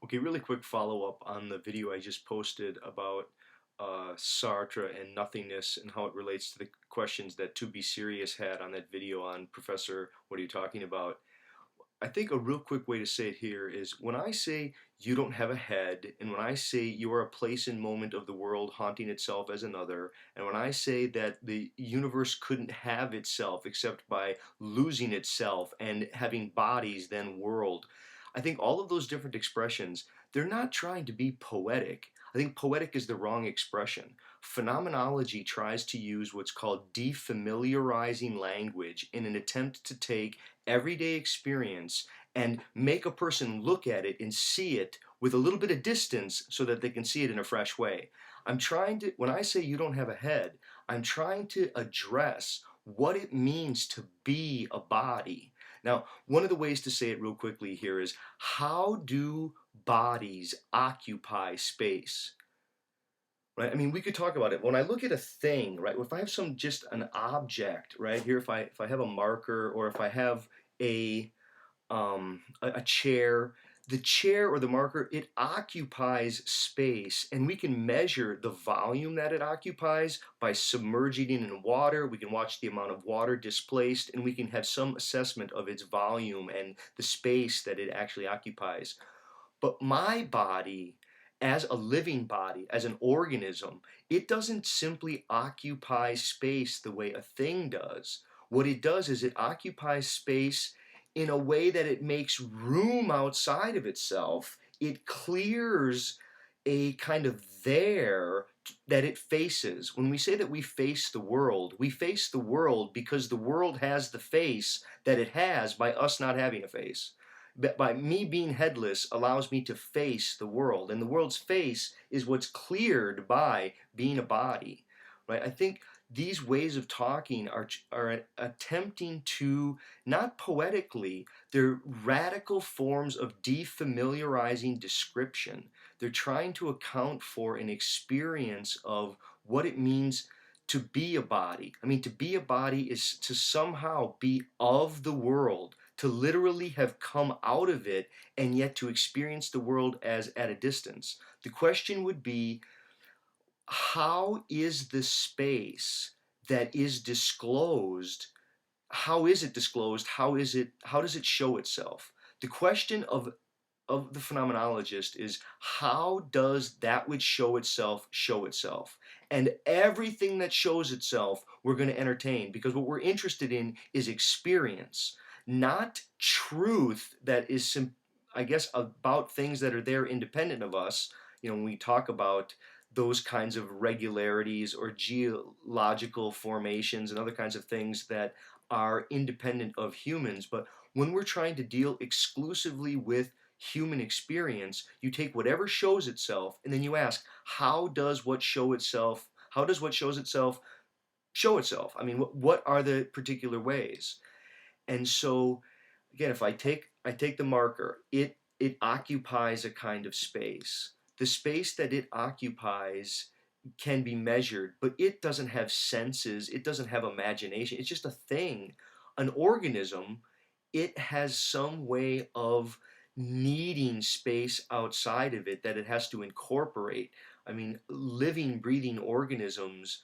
Okay, really quick follow-up on the video I just posted about Sartre and nothingness and how it relates to the questions that To Be Serious had on that video on Professor, what are you talking about? I think a real quick way to say it here is when I say you don't have a head, and when I say you are a place and moment of the world haunting itself as another, and when I say that the universe couldn't have itself except by losing itself and having bodies then world, I think all of those different expressions, they're not trying to be poetic. I think poetic is the wrong expression. Phenomenology tries to use what's called defamiliarizing language in an attempt to take everyday experience and make a person look at it and see it with a little bit of distance so that they can see it in a fresh way. When I say you don't have a head, I'm trying to address what it means to be a body. Now, one of the ways to say it real quickly here is how do bodies occupy space? Right? I mean, we could talk about it. When I look at a thing, right? If I have just an object, right here, if I have a marker or if I have a chair, the chair or the marker, it occupies space, and we can measure the volume that it occupies by submerging it in water. We can watch the amount of water displaced, and we can have some assessment of its volume and the space that it actually occupies. But my body, as a living body, as an organism, it doesn't simply occupy space the way a thing does. What it does is it occupies space in a way that it makes room outside of itself. It clears a kind of there that it faces. When we say that we face the world because the world has the face that it has by us not having a face. By me being headless allows me to face the world, and the world's face is what's cleared by being a body, right? I think these ways of talking are attempting to, not poetically, they're radical forms of defamiliarizing description. They're trying to account for an experience of what it means to be a body. I mean, to be a body is to somehow be of the world, to literally have come out of it, and yet to experience the world as at a distance. The question would be, how is the space that is disclosed, how is it disclosed? How does it show itself? The question of the phenomenologist is, how does that which show itself? And everything that shows itself we're going to entertain, because what we're interested in is experience, not truth that is I guess about things that are there independent of us. When we talk about those kinds of regularities or geological formations and other kinds of things that are independent of humans, but when we're trying to deal exclusively with human experience, you take whatever shows itself and then you ask, how does what shows itself show itself? I mean, what are the particular ways? And so again, if I take the marker, it occupies a kind of space. The space that it occupies can be measured, but it doesn't have senses, it doesn't have imagination, it's just a thing. An organism, it has some way of needing space outside of it that it has to incorporate. I mean, living, breathing organisms,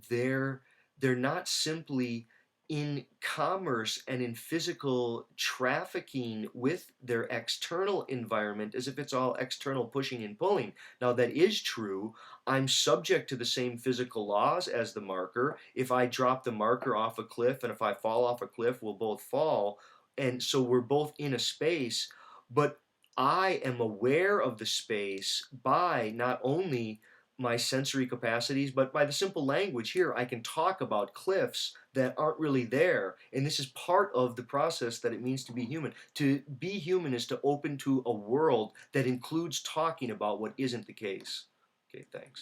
they're they're not simply in commerce and in physical trafficking with their external environment as if it's all external pushing and pulling. Now, that is true. I'm subject to the same physical laws as the marker. If I drop the marker off a cliff and if I fall off a cliff, we'll both fall. And so we're both in a space, but I am aware of the space by not only my sensory capacities, but by the simple language here, I can talk about cliffs that aren't really there. And this is part of the process that it means to be human. To be human is to open to a world that includes talking about what isn't the case. Okay, thanks.